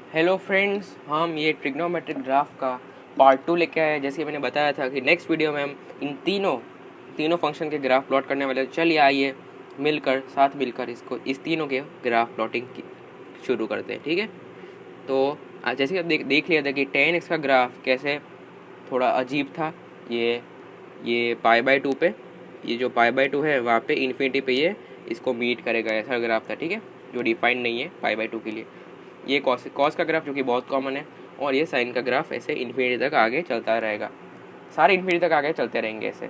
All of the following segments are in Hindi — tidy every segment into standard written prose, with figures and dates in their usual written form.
हेलो फ्रेंड्स, हम ये ट्रिग्नोमेट्रिक ग्राफ का पार्ट 2 लेके आए हैं। जैसे कि मैंने बताया था कि नेक्स्ट वीडियो में हम इन तीनों फंक्शन के ग्राफ प्लॉट करने वाले हैं। चलिए आइए साथ मिलकर इसको इस तीनों के ग्राफ प्लॉटिंग की शुरू करते हैं। ठीक है, तो जैसे कि आप देख लिया था कि tan x का ग्राफ कैसे थोड़ा अजीब था। ये π/2 पे, ये जो π/2 है वहाँ पे इन्फिनिटी पे ये इसको मीट करेगा, ऐसा ग्राफ था। ठीक है, जो डिफाइंड नहीं है π/2 के लिए। ये कॉस का ग्राफ जो कि बहुत कॉमन है, और ये साइन का ग्राफ ऐसे इन्फिनिटी तक आगे चलता रहेगा। सारे इन्फिनिटी तक आगे चलते रहेंगे ऐसे।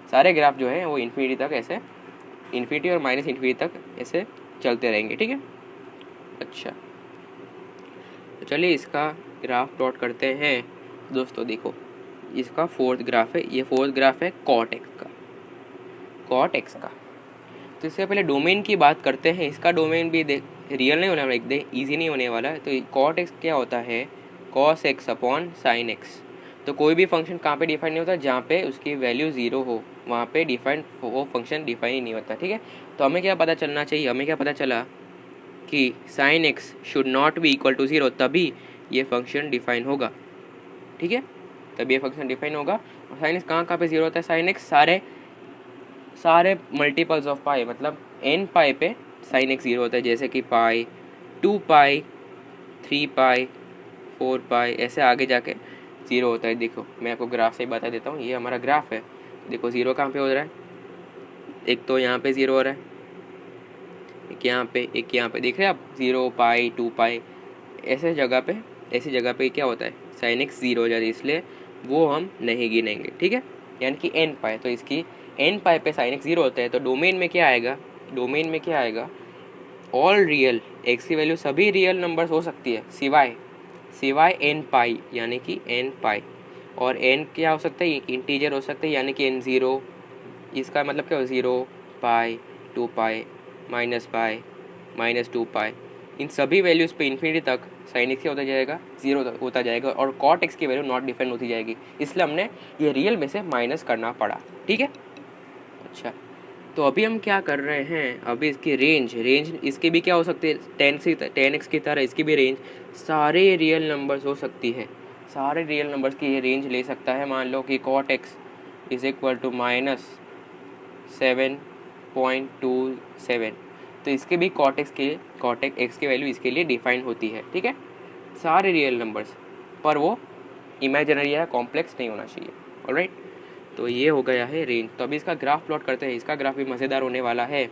सारे ग्राफ जो है वो इन्फिनिटी तक ऐसे, इन्फिनिटी और माइनस इन्फिनिटी तक ऐसे चलते रहेंगे। ठीक है, अच्छा तो चलिए इसका ग्राफ प्लॉट करते हैं। दोस्तों देखो, इसका फोर्थ ग्राफ है, ये फोर्थ ग्राफ है कॉट एक्स का। तो इससे पहले डोमेन की बात करते हैं। इसका डोमेन भी रियल नहीं होने वाला, एकदम ईजी नहीं होने वाला है। तो कॉट एक्स क्या होता है? Cos x upon sine x. तो कोई भी फंक्शन कहाँ पे डिफाइन नहीं होता? जहाँ पे उसकी वैल्यू 0 हो, वहाँ पे वो फंक्शन डिफाइन ही नहीं होता। ठीक है, तो हमें क्या पता चलना चाहिए? हमें क्या पता चला कि sine x should not be equal to 0, तभी ये फंक्शन डिफाइन होगा। ठीक है, तभी ये फंक्शन डिफाइन होगा। और साइन एक्स कहाँ पे 0 होता है? साइन एक्स सारे मल्टीपल्स ऑफ पाई, मतलब n पाई पे साइन एक्स 0 होता है। जैसे कि पाई, 2 पाई, 3 पाई, 4 पाई, ऐसे आगे जाके 0 होता है। देखो मैं आपको ग्राफ से ही बता देता हूँ, ये हमारा ग्राफ है। देखो 0 कहाँ पे हो रहा है? एक तो यहाँ पे 0 हो रहा है, एक यहाँ पे, देख रहे हैं आप? 0 पाई, 2 पाई, ऐसी जगह पे क्या होता है? साइन एक्स 0 हो जाता है, इसलिए वो हम नहीं गिनेंगे। ठीक है, यानी कि n पाई, तो इसकी n पाई पे साइन एक्स 0 होता है। तो डोमेन में क्या आएगा? ऑल रियल, एक्स की वैल्यू सभी रियल नंबर्स हो सकती है, सिवाय n पाई, यानी कि n पाई। और n क्या हो सकता है? इंटीजर हो सकता है, यानी कि n0। इसका मतलब क्या हो? 0 पाई, 2 पाई, -पाई, -2 पाई, इन सभी वैल्यूज़ पे इन्फिनिटी तक साइन एक्स क्या होता जाएगा? 0 होता जाएगा, और कॉट एक्स की वैल्यू नॉट डिफाइन होती जाएगी। इसलिए हमने ये रियल में से माइनस करना पड़ा। ठीक है, अच्छा तो अभी हम क्या कर रहे हैं? अभी इसकी रेंज इसकी भी क्या हो सकती है? टेन एक्स की तरह इसकी भी रेंज सारे रियल नंबर्स हो सकती है। सारे रियल नंबर्स की ये रेंज ले सकता है। मान लो कि cot x is equal to -7.27, तो इसके भी कॉट एक्स की वैल्यू इसके लिए डिफाइन होती है। ठीक है, सारे रियल नंबर्स, पर वो इमेजिनरी या कॉम्प्लेक्स नहीं होना चाहिए। ऑलराइट, तो ये हो गया है रेंज। तो अभी इसका ग्राफ प्लॉट करते हैं। इसका ग्राफ भी मज़ेदार होने वाला है।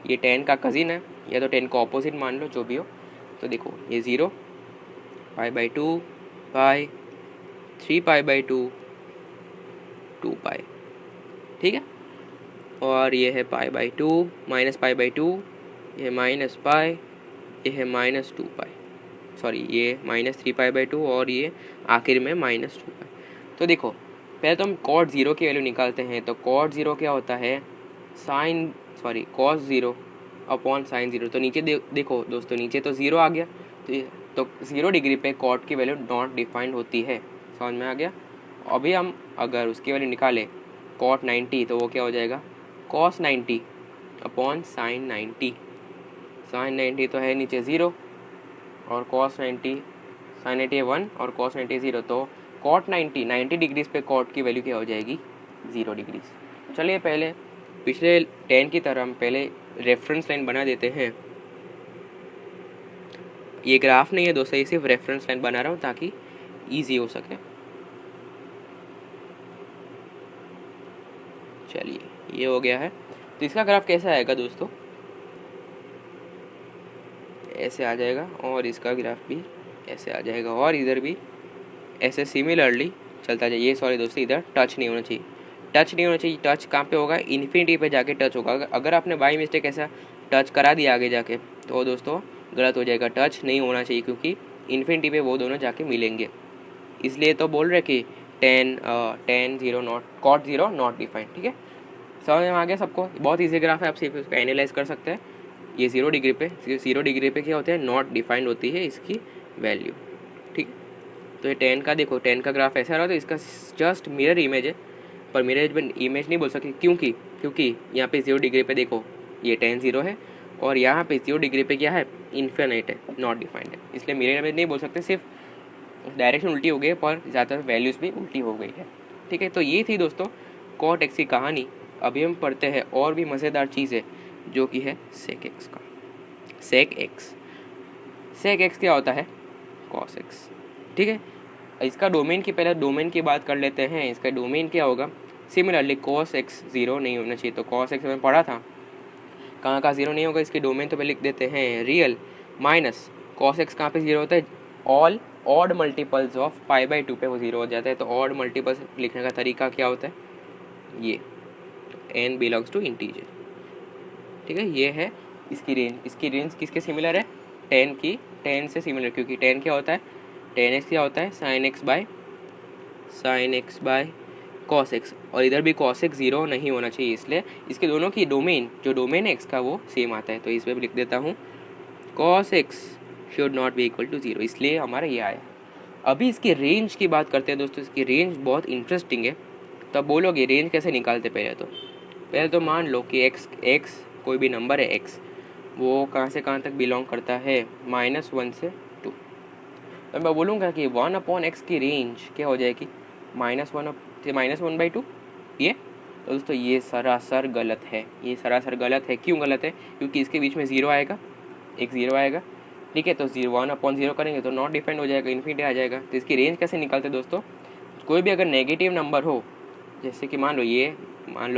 ये 10 का कज़िन है, या तो 10 का ऑपोजिट मान लो, जो भी हो। तो देखो ये 0, π/2, पाई, 3 π/2, 2 पाई। ठीक है, और ये है π/2, -π/2, ये माइनस पाई, ये है -2 पाई, सॉरी ये -3 π/2, और ये आखिर में -2 पाई। तो देखो पहले तो हम कॉट 0 की वैल्यू निकालते हैं। तो कॉट 0 क्या होता है? Cos 0 upon sine 0। तो नीचे देखो दोस्तों, नीचे तो 0 आ गया। तो 0 डिग्री पे कॉट की वैल्यू नॉट डिफाइंड होती है। समझ में आ गया? अभी हम अगर उसकी वैल्यू निकालें कॉट 90, तो वो क्या हो जाएगा? Cos 90 upon sine 90। साइन 90 तो है नीचे 0, और कॉस 90, साइन 90 1 और कॉस 90 0। तो कॉट 90 डिग्रीज पे कॉट की वैल्यू क्या हो जाएगी? 0 डिग्रीज। चलिए पहले पिछले 10 की तरह हम पहले रेफरेंस लाइन बना देते हैं। ये ग्राफ नहीं है दोस्तों, ये सिर्फ रेफरेंस लाइन बना रहा हूँ ताकि ईजी हो सके। चलिए ये हो गया है। तो इसका ग्राफ कैसा आएगा दोस्तों? ऐसे आ जाएगा, और इसका ग्राफ भी ऐसे आ जाएगा, और इधर भी ऐसे सिमिलरली चलता जाए। ये सॉरी दोस्तों, इधर टच नहीं होना चाहिए। टच कहाँ पे होगा? इन्फिनिटी पे जाके टच होगा। अगर आपने बाई मिस्टेक ऐसा टच करा दिया आगे जाके, तो दोस्तों गलत हो जाएगा। टच नहीं होना चाहिए, क्योंकि इन्फिनिटी पे वो दोनों जाके मिलेंगे। इसलिए तो बोल रहे कि 10 0 नॉट, कॉट 0 नॉट डिफाइंड। ठीक है, समझ में आ गया सबको? बहुत ईजी ग्राफ है, आप सिर्फ इसको एनालाइज कर सकते हैं। ये 0 डिग्री पे क्या होता है? नॉट डिफाइंड होती है इसकी वैल्यू। ठीक, तो ये 10 का देखो, 10 का ग्राफ ऐसा रहा। तो इसका जस्ट मिरर इमेज है, पर मिरर इमेज नहीं बोल सकते। क्योंकि यहाँ पे 0 डिग्री पे देखो ये 10 0 है, और यहाँ पे 0 डिग्री पे क्या है, इन्फिनिट है, नॉट डिफाइंड है, इसलिए मिरर इमेज नहीं बोल सकते, सिर्फ डायरेक्शन उल्टी हो गई पर ज़्यादातर वैल्यूज़ भी उल्टी हो गई है। ठीक है, तो ये थी दोस्तों कॉट एक्स की कहानी। अभी हम पढ़ते हैं और भी मज़ेदार चीज़ है जो कि है सेक एक्स का। सेक एक्स क्या होता है, कॉस एक्स। ठीक है, इसका डोमेन की पहले डोमेन की बात कर लेते हैं। इसका डोमेन क्या होगा, सिमिलरली कॉस एक्स 0 नहीं होना चाहिए, तो कॉस एक्स में पढ़ा था कहाँ 0 नहीं होगा, इसकी डोमेन तो पहले लिख देते हैं रियल माइनस कॉस एक्स कहाँ पे 0 होता है, ऑल ऑड मल्टीपल्स ऑफ π/2 पे वो 0 हो जाता है। तो ऑड मल्टीपल्स लिखने का तरीका क्या होता है, ये n बिलोंग्स टू इंटीजर। ठीक है, ये है इसकी रेंज। इसकी रेंज किसके सिमिलर है, 10 से सिमिलर, क्योंकि 10 क्या होता है, 10x क्या होता है, sine x by cos x, और इधर भी कॉस एक्स 0 नहीं होना चाहिए, इसलिए इसके दोनों की डोमेन जो डोमेन है एक्स का वो सेम आता है। तो इस पर भी लिख देता हूँ cos x should not be equal to 0, इसलिए हमारा ये आया। अभी इसकी रेंज की बात करते हैं दोस्तों। इसकी रेंज बहुत इंटरेस्टिंग है। तब बोलोगे रेंज कैसे निकालते, पहले तो मान लो कि एक्स कोई भी नंबर है एक्स, वो कहाँ से कहाँ तक बिलोंग करता है, -1 से 2। तो मैं बोलूँगा कि 1/x की रेंज क्या हो जाएगी, -1/2 ये। तो दोस्तों ये सरासर गलत है, ये सरासर गलत है। क्यों गलत है, क्योंकि इसके बीच में 0 आएगा, एक 0 आएगा। ठीक है, तो 1/0 करेंगे तो नॉट डिफाइंड हो जाएगा, इन्फिनिटी आ जाएगा। तो इसकी रेंज कैसे निकालते दोस्तों, कोई भी अगर नेगेटिव नंबर हो, जैसे कि मान लो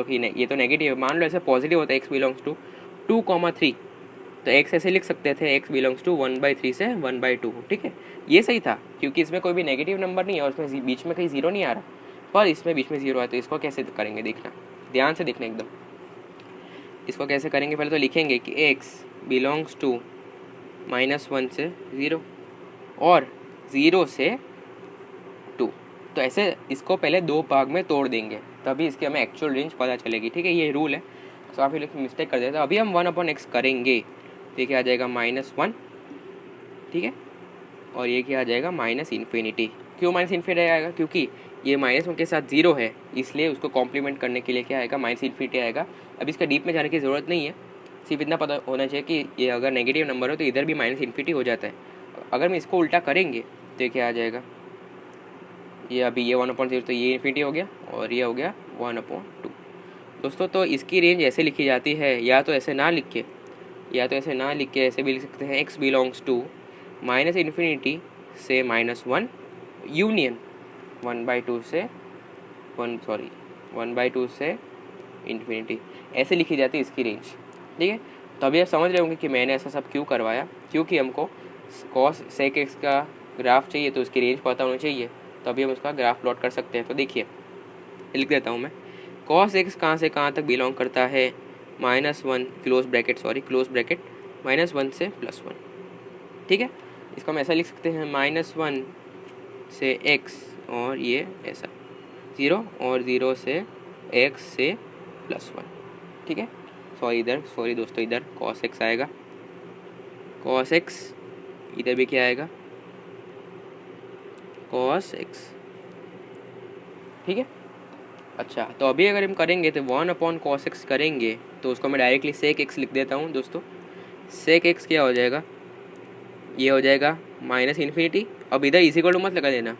कि ये तो नेगेटिव है, मान लो ऐसे पॉजिटिव होता है x बिलोंग्स टू 2,3, तो x ऐसे लिख सकते थे x बिलोंग्स टू 1/3 से 1/2। ठीक है, ये सही था क्योंकि इसमें कोई भी नेगेटिव नंबर नहीं है और इसमें बीच में कहीं 0 नहीं आ रहा, पर इसमें बीच में 0 है। तो इसको कैसे करेंगे, देखना ध्यान से, देखना एकदम। इसको कैसे करेंगे, पहले तो लिखेंगे कि x बिलोंग्स टू -1 से 0 और 0 से 2। तो ऐसे इसको पहले 2 भाग में तोड़ देंगे, तभी इसकी हमें एक्चुअल रेंज पता चलेगी। ठीक है, ये रूल है, तो आप लोग मिस्टेक कर देते हैं। अभी हम 1/x करेंगे तो क्या आ जाएगा, -1। ठीक है, और ये क्या आ जाएगा, -इन्फिनिटी। क्यों -इन्फिनिटी आएगा, क्योंकि ये -1 के साथ 0 है, इसलिए उसको कॉम्प्लीमेंट करने के लिए क्या आएगा, -इन्फिनिटी आएगा। अब इसका डीप में जाने की ज़रूरत नहीं है, सिर्फ इतना पता होना चाहिए कि ये अगर नेगेटिव नंबर हो तो इधर भी -इन्फिनिटी हो जाता है। अगर हम इसको उल्टा करेंगे तो क्या आ जाएगा, ये अभी ये 1/0 तो ये इन्फिनिटी हो गया और ये हो गया 1/2। दोस्तों तो इसकी रेंज ऐसे लिखी जाती है, या तो ऐसे ना लिख के ऐसे भी लिख सकते हैं, x बिलोंग्स टू -इन्फिनिटी से -1 यूनियन 1/2 से इन्फिनिटी, ऐसे लिखी जाती है इसकी रेंज। ठीक है, तो अभी आप समझ रहे होंगे कि मैंने ऐसा सब क्यों करवाया, क्योंकि हमको कॉस सेक एक्स का ग्राफ चाहिए तो उसकी रेंज पता होनी चाहिए, तभी हम उसका ग्राफ प्लॉट कर सकते हैं। तो देखिए लिख देता हूँ मैं, कॉस एक्स कहाँ से कहाँ तक बिलोंग करता है, -1 क्लोज ब्रैकेट -1 से +1। ठीक है, इसको हम ऐसा लिख सकते हैं, -1 से x और ये ऐसा 0 और 0 से x से +1। ठीक है, सॉरी दोस्तों, इधर cos x आएगा, cos x, इधर भी क्या आएगा, cos x। ठीक है, अच्छा तो अभी अगर हम करेंगे तो 1/cos x करेंगे तो उसको मैं डायरेक्टली सेक x लिख देता हूँ दोस्तों। सेक x क्या हो जाएगा, ये हो जाएगा -इन्फिनिटी। अब इधर इक्वल टू मत लगा देना,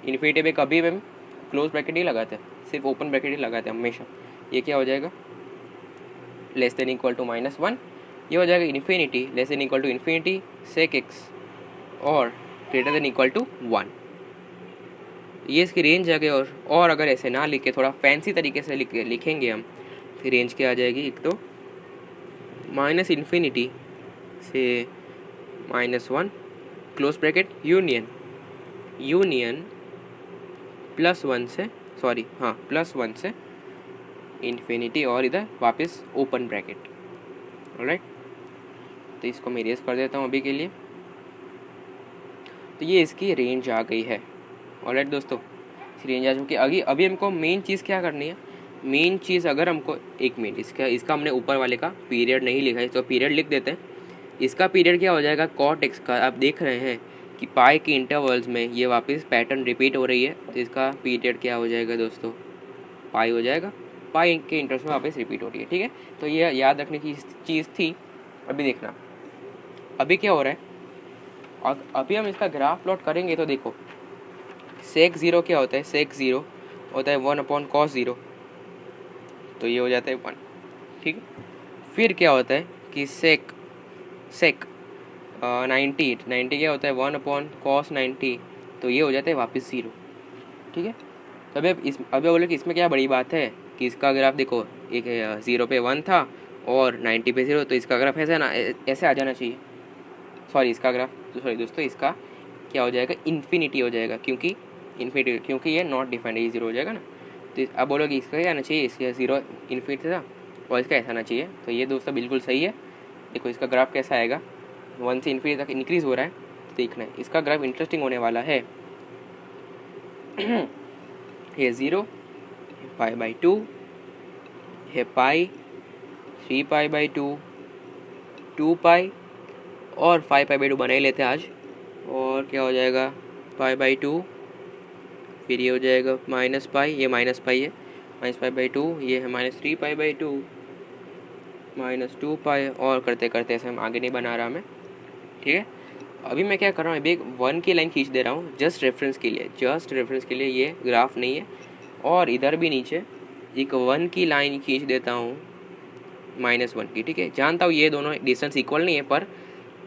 इन्फिनिटी पे कभी भी हम क्लोज ब्रैकेट ही लगाते हैं, सिर्फ ओपन ब्रैकेट ही लगाते हैं हमेशा। ये क्या हो जाएगा, लेस देन इक्वल टू -1, ये हो जाएगा infinity less than equal to infinity sec x और ग्रेटर देन इक्वल टू 1। ये इसकी रेंज आ गई। और अगर ऐसे ना लिखे, थोड़ा फैंसी तरीके से लिखेंगे हम, फिर रेंज क्या आ जाएगी, एक तो -इन्फिनिटी से -1 क्लोज ब्रैकेट यूनियन +1 से इन्फिनिटी और इधर वापस ओपन ब्रैकेट। ऑलराइट, तो इसको मैं इरेज कर देता हूँ अभी के लिए। तो ये इसकी रेंज आ गई है। ऑलराइट दोस्तों, इस रेंज आ चुकी है। अभी हमको मेन चीज़ क्या करनी है, मेन चीज़ अगर हमको, एक मिनट, इसका हमने ऊपर वाले का पीरियड नहीं लिखा है तो पीरियड लिख देते हैं। इसका पीरियड क्या हो जाएगा, कॉट एक्स का। आप देख रहे हैं कि पाई के इंटरवल्स में ये वापस पैटर्न रिपीट हो रही है, तो इसका पीरियड क्या हो जाएगा दोस्तों, पाई हो जाएगा। पाई के इंटरवल्स में वापस रिपीट हो रही है। ठीक है, तो ये याद रखने की चीज़ थी अभी देखना अभी क्या हो रहा है, और अभी हम इसका ग्राफ प्लॉट करेंगे तो देखो सेक ज़ीरो क्या होता है, सेक ज़ीरो होता है 1/cos 0, तो ये हो जाता है 1, ठीक है। फिर क्या होता है कि सेक सेक 90 क्या होता है 1/cos 90, तो ये हो जाता है वापस 0, ठीक है। तो अभी बोले कि इसमें क्या बड़ी बात है कि इसका ग्राफ देखो, एक 0 पे 1 था और 90 पे 0, तो इसका ग्राफ ऐसे ना ऐसे आ जाना चाहिए। सॉरी इसका ग्राफ सॉरी दोस्तों, इसका क्या हो जाएगा, इन्फिनिटी हो जाएगा, क्योंकि इन्फिनिटी, क्योंकि ये नॉट डिफाइंड है, ये 0 हो जाएगा ना। तो अब बोलोगे इसका क्या आना चाहिए, इसका 0 इन्फिनिटी था और इसका ऐसा आना चाहिए, तो ये दोस्तों बिल्कुल सही है। देखो इसका ग्राफ कैसा आएगा, 1 से इन्फिनिटी तक इंक्रीज़ हो रहा है, देखना है इसका ग्राफ इंटरेस्टिंग होने वाला है। ये 0, π/2, है पाई, 3π/2, 2π और 5π/2 बना ही लेते हैं आज। और क्या हो जाएगा π/2, फिर ये हो जाएगा -π, ये -π है, -π/2, ये है -3π/2, -2π, और करते करते ऐसे हम आगे नहीं बना रहा मैं, ठीक है। अभी मैं क्या कर रहा हूँ, अभी एक 1 की लाइन खींच दे रहा हूँ जस्ट रेफरेंस के लिए, ये ग्राफ नहीं है। और इधर भी नीचे एक 1 की लाइन खींच देता हूँ, -1 की, ठीक है। जानता हूँ ये दोनों डिस्टेंस इक्वल नहीं है, पर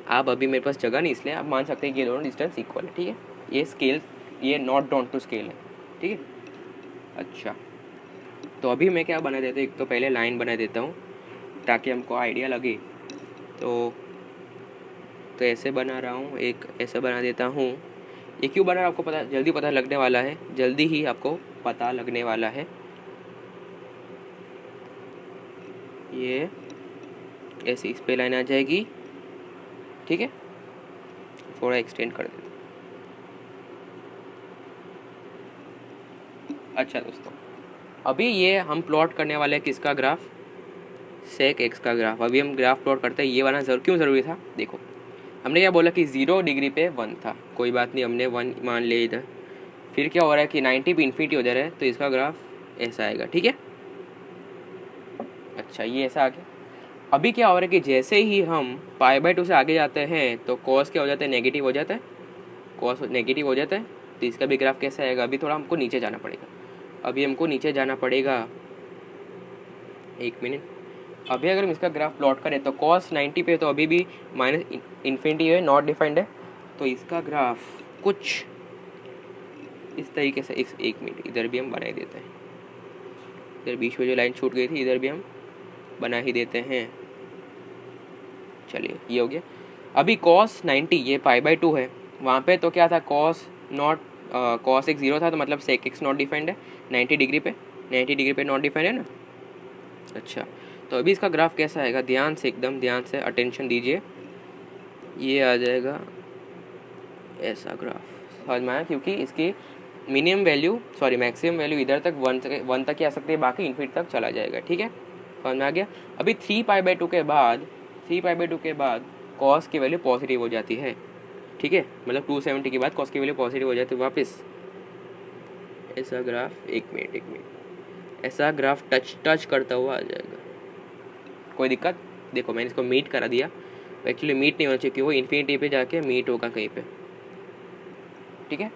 आप अभी मेरे पास जगह नहीं, इसलिए आप मान सकते हैं कि ये दोनों डिस्टेंस इक्वल है, ठीक है। ये स्केल, ये नॉट डाउन टू स्केल है, ठीक है। अच्छा, तो अभी मैं क्या बना देता हूँ, एक तो पहले लाइन बना देता हूँ ताकि हमको आइडिया लगे। तो ऐसे बना रहा हूँ, एक ऐसे बना देता हूँ। ये क्यों बना रहा हूँ आपको पता, जल्दी पता लगने वाला है, जल्दी ही आपको पता लगने वाला है। ये ऐसे इस पे लाइन आ जाएगी, ठीक है। थोड़ा एक्सटेंड कर देते। अच्छा दोस्तों, अभी ये हम प्लॉट करने वाले हैं किसका ग्राफ, सेक एक्स का ग्राफ। अभी हम ग्राफ प्लॉट करते हैं, ये वाला क्यों ज़रूरी था, देखो हमने क्या बोला कि 0 डिग्री पे 1 था, कोई बात नहीं, हमने 1 मान लिया इधर। फिर क्या हो रहा है कि 90 पे इन्फिनिटी हो जा रहा है, तो इसका ग्राफ ऐसा आएगा, ठीक है। अच्छा, ये ऐसा आ गया। अभी क्या हो रहा है कि जैसे ही हम π/2 से आगे जाते हैं तो कॉस क्या हो जाता है, नेगेटिव हो जाता है, कॉस नेगेटिव हो जाता है, तो इसका भी ग्राफ कैसा आएगा। अभी थोड़ा हमको नीचे जाना पड़ेगा, अभी हमको नीचे जाना पड़ेगा, एक मिनट। अभी अगर हम इसका ग्राफ प्लॉट करें तो cos 90 पे तो अभी भी -इन्फिनिटी है, नॉट डिफाइंड है, तो इसका ग्राफ कुछ इस तरीके से, एक मिनट, इधर भी हम बना ही देते हैं, इधर बीच में जो लाइन छूट गई थी इधर भी हम बना ही देते हैं। चलिए ये हो गया। अभी cos 90 ये π/2 है, वहाँ पे तो क्या था, cos x 0 था, तो मतलब sec x नॉट डिफाइंड है 90 डिग्री पे नॉट डिफाइंड है ना। अच्छा, तो अभी इसका ग्राफ कैसा आएगा, ध्यान से, एकदम ध्यान से अटेंशन दीजिए। ये आ जाएगा ऐसा ग्राफ, समझ में आया, क्योंकि इसकी मैक्सिमम वैल्यू इधर तक 1 तक ही आ सकती है, बाकी इन्फिनिटी तक चला जाएगा, ठीक है, समझ में आ गया। अभी 3π/2 के बाद कॉस की वैल्यू पॉजिटिव हो जाती है, ठीक है, मतलब 270 के बाद कॉस की वैल्यू पॉजिटिव हो जाती है वापस। ऐसा ग्राफ, एक मिनट, ऐसा ग्राफ टच करता हुआ आ जाएगा, कोई दिक्कत। देखो मैंने इसको मीट करा दिया, एक्चुअली मीट नहीं होना चाहिए, कि वो इन्फिनिटी पे जाके मीट होगा कहीं पे, ठीक है।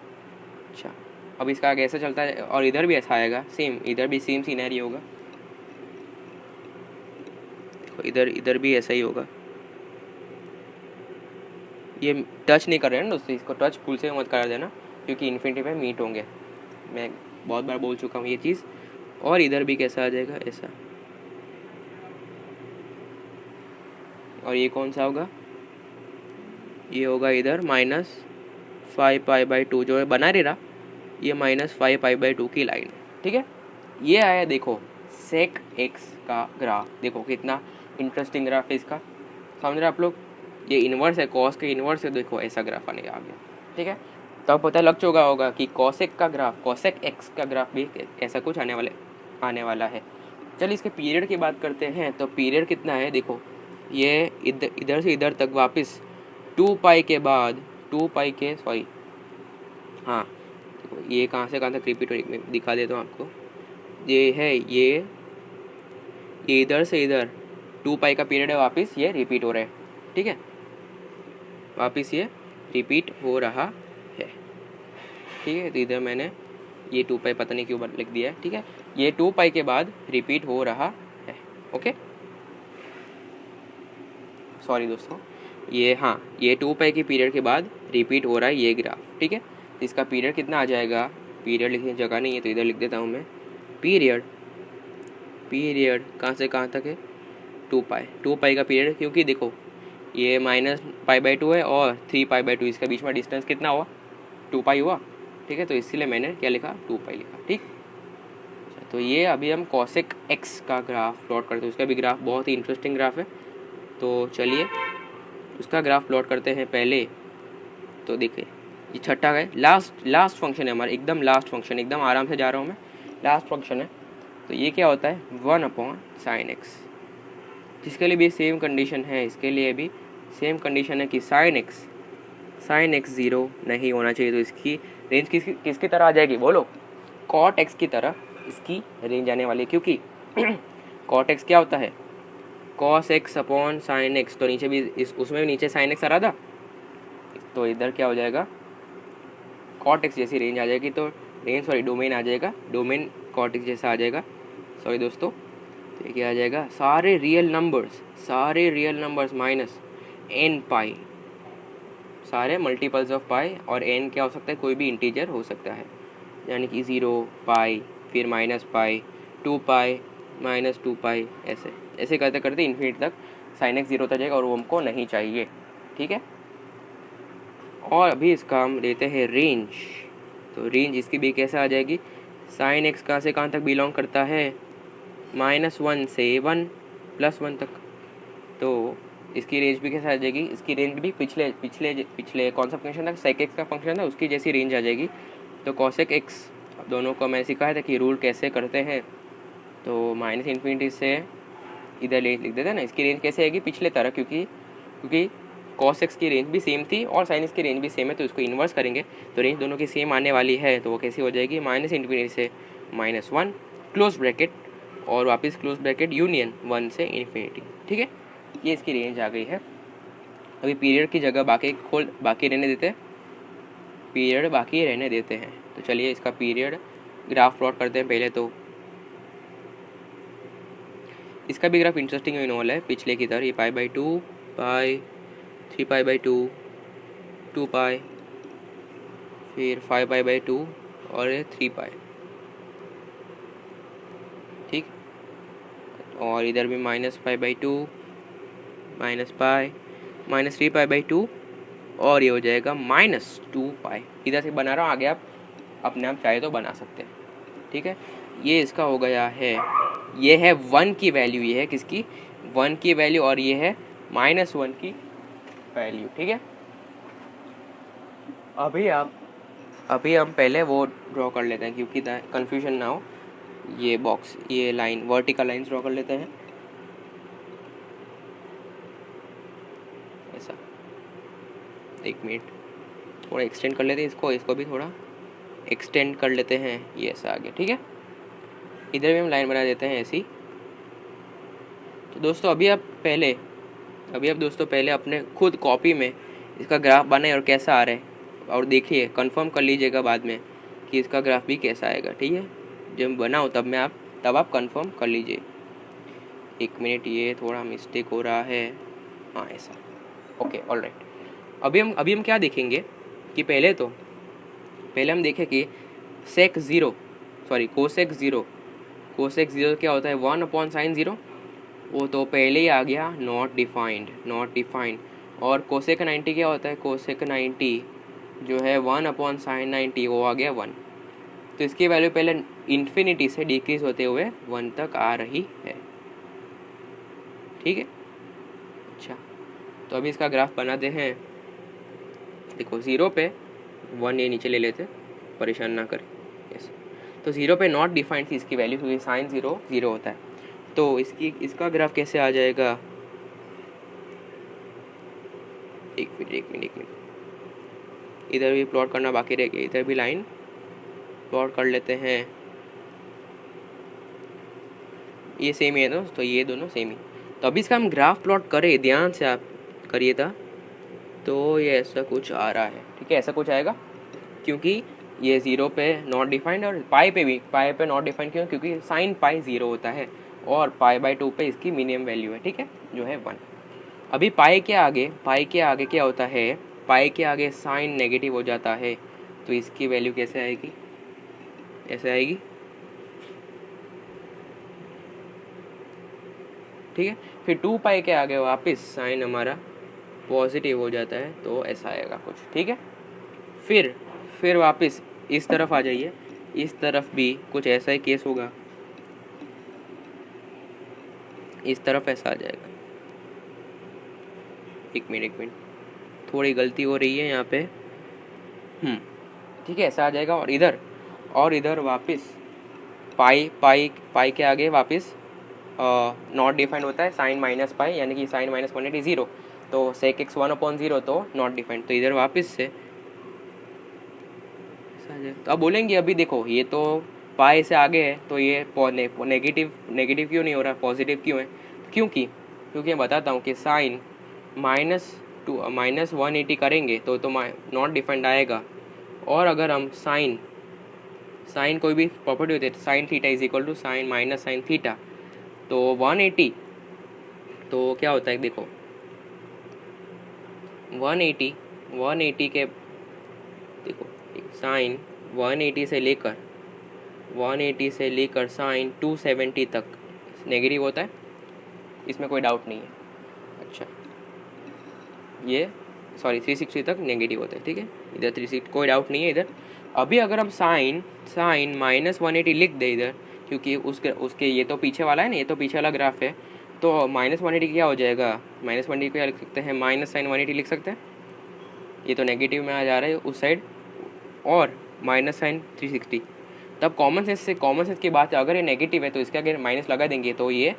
अच्छा, अब इसका आगे ऐसा चलता है, और इधर भी ऐसा आएगा सेम, इधर भी सेम सीनरी होगा, इधर भी ऐसा ही होगा। ये टच नहीं कर रहे हैं ना दोस्तों, इसको टच फुल से मत करा देना, क्योंकि इन्फिनिटी पे मीट होंगे, मैं बहुत बार बोल चुका हूँ ये चीज़। और इधर भी कैसा आ जाएगा, ऐसा। और ये कौन सा होगा, ये होगा इधर -5π/2 जो है बना रहा, ये -5π/2 की लाइन, ठीक है। ये आया, देखो सेक एक्स का ग्राफ, देखो कितना इंटरेस्टिंग ग्राफ है इसका, समझ रहे आप लोग। ये इन्वर्स है, कॉस के इन्वर्स है, देखो ऐसा ग्राफ आने आ गया, ठीक है। तब पता लग चुका होगा कि कॉसेक एक्स का ग्राफ भी ऐसा कुछ आने वाला है। चलिए इसके पीरियड की बात करते हैं, तो पीरियड कितना है, देखो ये इधर से इधर तक वापस 2π के बाद 2π के सॉरी हाँ, देखो ये कहाँ से कहाँ तक रिपीट हो, दिखा देता हूँ आपको। ये है ये इधर से इधर 2 पाई का पीरियड है, वापस ये रिपीट हो रहा है, ठीक है, वापस ये रिपीट हो रहा है, ठीक है। तो इधर मैंने ये 2 पाई पता नहीं क्यों लिख दिया है, ठीक है। ये 2 पाई के बाद रिपीट हो रहा है, ओके, सॉरी दोस्तों, ये हाँ, ये 2 पाई के पीरियड के बाद रिपीट हो रहा है ये ग्राफ, ठीक है। तो इसका पीरियड कितना आ जाएगा, पीरियड लिखने की जगह नहीं है तो इधर लिख देता हूँ मैं, पीरियड कहाँ से कहाँ तक है, 2 पाई का पीरियड, क्योंकि देखो ये -π/2 है और 3π/2, इसके बीच में डिस्टेंस कितना हुआ, 2 पाई हुआ, ठीक है। तो इसीलिए मैंने क्या लिखा, 2 पाई लिखा, ठीक। तो ये अभी हम cosec x का ग्राफ प्लॉट करते हैं, उसका भी ग्राफ बहुत ही इंटरेस्टिंग ग्राफ है। तो चलिए उसका ग्राफ प्लॉट करते हैं पहले। तो देखिए ये छठा है, लास्ट फंक्शन है हमारा, एकदम लास्ट फंक्शन, एकदम आराम से जा रहा हूँ मैं, लास्ट फंक्शन है। तो ये क्या होता है, 1/sin x, जिसके लिए भी सेम कंडीशन है, इसके लिए भी सेम कंडीशन है कि sin x 0 नहीं होना चाहिए। तो इसकी रेंज किसकी तरह आ जाएगी, बोलो, cot x की तरह इसकी रेंज आने वाली है, क्योंकि cot x क्या होता है, cos x/sin x। तो नीचे भी उसमें भी नीचे sin x आ रहा था, तो इधर क्या हो जाएगा, cot x जैसी रेंज आ जाएगी। तो रेंज डोमेन आ जाएगा, डोमेन cot x जैसा आ जाएगा, सॉरी दोस्तों। तो ये क्या आ जाएगा, सारे रियल नंबर्स माइनस n पाई, सारे मल्टीपल्स ऑफ पाई, और n क्या हो सकता है, कोई भी इंटीजर हो सकता है, यानी कि 0 पाई, फिर -π, 2 पाई, -2 पाई, ऐसे करते करते इन्फिनिटी तक sin x 0 तक जाएगा, और वो हमको नहीं चाहिए, ठीक है। और अभी इसका हम लेते हैं रेंज। तो रेंज इसकी भी कैसे आ जाएगी, sin x कहाँ से कहाँ तक बिलोंग करता है, -1 से 1 +1 तक। तो इसकी रेंज भी कैसे आ जाएगी, इसकी रेंज भी पिछले कौन सा फंक्शन था, sec x का फंक्शन था, उसकी जैसी रेंज आ जाएगी। तो cosec x, दोनों को मैंने सिखाया था कि रूल कैसे करते हैं। तो -∞ से इधर लिख देते हैं ना, इसकी रेंज कैसे आएगी, पिछले तरह, क्योंकि cos x की रेंज भी सेम थी और sin x की रेंज भी सेम है, तो इसको इन्वर्स करेंगे तो रेंज दोनों की सेम आने वाली है। तो वो कैसी हो जाएगी, -∞ से -1 क्लोज ब्रैकेट, और वापस क्लोज ब्रैकेट यूनियन 1 से ∞, ठीक है। ये इसकी रेंज आ गई है। अभी पीरियड की जगह बाकी रहने देते हैं, तो चलिए इसका पीरियड ग्राफ प्लॉट करते हैं पहले। तो इसका भी ग्राफ इंटरेस्टिंग होने वाला है, पिछले की तरह, ये π/2 पाई, 3π/2, 2 पाई, फिर 5π/2 और 3 पाई, ठीक। और इधर भी -π/2, -π, -3π/2, और ये हो जाएगा -2 पाई। इधर से बना रहा हूँ, आगे आप अपने आप चाहे तो बना सकते हैं, ठीक है। ये इसका हो गया है, ये है 1 की वैल्यू, ये है किसकी, 1 की वैल्यू, और ये है -1 की वैल्यू, ठीक है। अभी हम पहले वो ड्रॉ कर लेते हैं, क्योंकि कंफ्यूजन ना हो। ये बॉक्स, ये लाइन, वर्टिकल लाइंस ड्रॉ कर लेते हैं, ऐसा। 1 मिनट, थोड़ा एक्सटेंड कर लेते हैं इसको भी थोड़ा एक्सटेंड कर लेते हैं, ये ऐसा आ गया, ठीक है। इधर भी हम लाइन बना देते हैं ऐसी। तो दोस्तों अभी आप दोस्तों पहले अपने खुद कॉपी में इसका ग्राफ बनाए और कैसा आ रहा है, और देखिए, कंफर्म कर लीजिएगा बाद में कि इसका ग्राफ भी कैसा आएगा, ठीक है। जब बनाओ तब आप कंफर्म कर लीजिए। 1 मिनट, ये थोड़ा मिस्टेक हो रहा है, हाँ ऐसा, ओके, ऑलराइट। अभी हम क्या देखेंगे कि पहले हम देखें कि cosec 0 क्या होता है, 1/sin 0, वो तो पहले ही आ गया, नॉट डिफाइंड। और cosec 90 क्या होता है, cosec 90 जो है 1/sin 90, वो आ गया 1। तो इसकी वैल्यू पहले इन्फिनिटी से डिक्रीज होते हुए 1 तक आ रही है, ठीक है। अच्छा, तो अभी इसका ग्राफ बनाते हैं। देखो 0 पे 1 ये नीचे ले लेते, परेशान ना करें, यस। तो 0 पे नॉट डिफाइंड थी इसकी वैल्यू, क्योंकि sin 0 0 होता है। तो इसका ग्राफ कैसे आ जाएगा, एक मिनट, इधर भी प्लॉट करना बाकी रह गया, इधर भी लाइन प्लॉट कर लेते हैं। ये सेम ही है दोस्तों, ये दोनों सेम ही। तो अभी इसका हम ग्राफ प्लॉट करें, ध्यान से आप करिए था, तो ये ऐसा कुछ आ रहा है, ठीक है, ऐसा कुछ आएगा, क्योंकि ये 0 पे नॉट डिफाइंड और पाई पे भी, पाई पे नॉट डिफाइंड क्यों, क्योंकि साइन पाई 0 होता है और पाई बाई 2 पे इसकी मिनिमम वैल्यू है, ठीक है, जो है 1। अभी पाई के आगे क्या होता है, पाई के आगे साइन नेगेटिव हो जाता है, तो इसकी वैल्यू कैसे आएगी, ऐसे आएगी, ठीक है। फिर 2 पाई के आगे वापस साइन हमारा पॉजिटिव हो जाता है, तो ऐसा आएगा कुछ, ठीक है। फिर वापस इस तरफ आ जाइए, इस तरफ भी कुछ ऐसा ही केस होगा, इस तरफ ऐसा आ जाएगा। एक मिनट, थोड़ी गलती हो रही है यहाँ पे, ठीक है, ऐसा आ जाएगा। और इधर वापस पाई के आगे वापस नॉट डिफाइंड होता है, साइन माइनस पाई, यानी कि साइन माइनस 180 0, तो सेक एक्स 1/0 तो नॉट डिफाइंड, तो इधर वापस से तो अब बोलेंगे, अभी देखो ये तो पाई से आगे है, तो ये नेगेटिव क्यों नहीं हो रहा, पॉजिटिव क्यों है, क्योंकि मैं बताता हूँ कि साइन माइनस 180 करेंगे तो नॉट डिफाइंड आएगा। और अगर हम साइन कोई भी प्रॉपर्टी होती है, sine theta is equal to sine minus sine theta, तो 180, तो क्या होता है देखो, 180 के देखो, साइन 180 से लेकर साइन 270 तक नेगेटिव होता है, इसमें कोई डाउट नहीं है। अच्छा, ये 360 तक नेगेटिव होता है, ठीक है, इधर 360 कोई डाउट नहीं है इधर। अभी अगर हम साइन माइनस 180 लिख दे इधर, क्योंकि उसके ये तो पीछे वाला है ना, ये तो पीछे वाला ग्राफ है, तो माइनस 180 क्या हो जाएगा, माइनस 180 को क्या लिख सकते हैं, माइनस साइन 180 लिख सकते हैं, ये तो नेगेटिव में आ जा रहा है उस साइड, और माइनस साइन 360। तब कॉमन सेंस की बात है, अगर ये नेगेटिव है तो इसके आगे माइनस लगा देंगे तो ये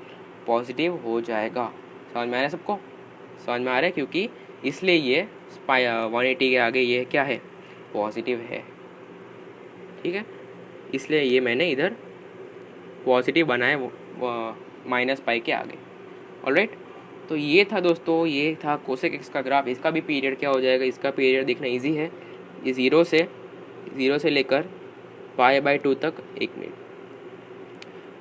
पॉजिटिव हो जाएगा। समझ में आ रहा है सबको, समझ में आ रहा है, क्योंकि इसलिए ये 180 के आगे ये क्या है, पॉजिटिव है, ठीक है, इसलिए ये मैंने इधर पॉजिटिव बनाया माइनस पाई के आगे। ऑलराइट, तो ये था दोस्तों, ये था कोसेक एक्स का ग्राफ। इसका भी पीरियड क्या हो जाएगा, इसका पीरियड देखना इजी है, ये 0 से लेकर पाई बाई 2 तक, 1 मिनट,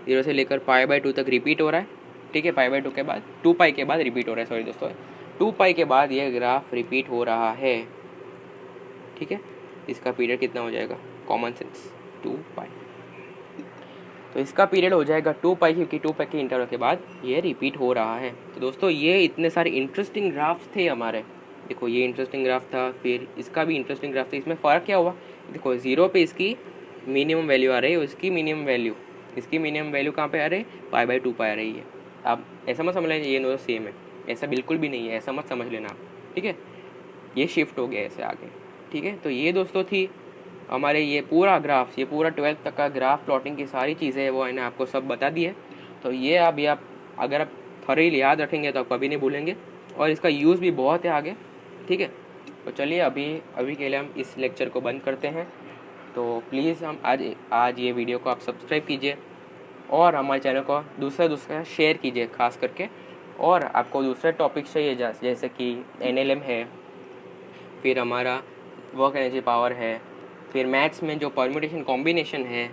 0 से लेकर पाई बाई 2 तक रिपीट हो रहा है, ठीक है, पाई बाई 2 के बाद 2 पाई के बाद रिपीट हो रहा है, सॉरी दोस्तों, 2 पाई के बाद ये ग्राफ रिपीट हो रहा है, ठीक है। इसका पीरियड कितना हो जाएगा, कॉमन सेंस 2 पाई, तो इसका पीरियड हो जाएगा 2 पाई, क्योंकि 2 पाई के इंटरवल के बाद ये रिपीट हो रहा है। तो दोस्तों ये इतने सारे इंटरेस्टिंग ग्राफ थे हमारे, देखो ये इंटरेस्टिंग ग्राफ था, फिर इसका भी इंटरेस्टिंग ग्राफ था। इसमें फ़र्क क्या हुआ, देखो 0 पे इसकी मिनिमम वैल्यू आ रही है, और इसकी मिनिमम वैल्यू कहाँ पे आ रही है, पाई बाई 2 पाई आ रही है। आप ऐसा मत समझ लेना ये दोनों सेम है, ऐसा बिल्कुल भी नहीं है, ऐसा मत समझ लेना आप, ठीक है, ये शिफ्ट हो गया ऐसे आगे, ठीक है। तो ये दोस्तों थी हमारे ये पूरा 12th तक का ग्राफ प्लॉटिंग की सारी चीज़ें वो मैंने आपको सब बता दी है। तो ये अभी आप अगर आप थोड़ी याद रखेंगे तो आप कभी नहीं भूलेंगे, और इसका यूज़ भी बहुत है आगे, ठीक है। तो चलिए अभी के लिए हम इस लेक्चर को बंद करते हैं। तो प्लीज़ हम आज ये वीडियो को आप सब्सक्राइब कीजिए, और हमारे चैनल को दूसरा शेयर कीजिए खास करके, और आपको दूसरे टॉपिक चाहिए जैसे कि NLM है, फिर हमारा वर्क एनर्जी पावर है, फिर मैथ्स में जो परम्यूटेशन कॉम्बिनेशन है,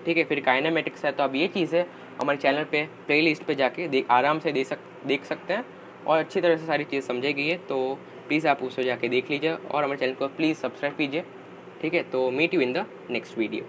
ठीक है, फिर काइनेमेटिक्स है। तो अब ये चीज़ें हमारे चैनल पे प्लेलिस्ट पे जाके आराम से देख सकते हैं, और अच्छी तरह से सारी चीज़ समझाई गई है। तो प्लीज़ आप उसको जाके देख लीजिए, और हमारे चैनल को प्लीज़ सब्सक्राइब कीजिए, ठीक है। तो meet you in the next video.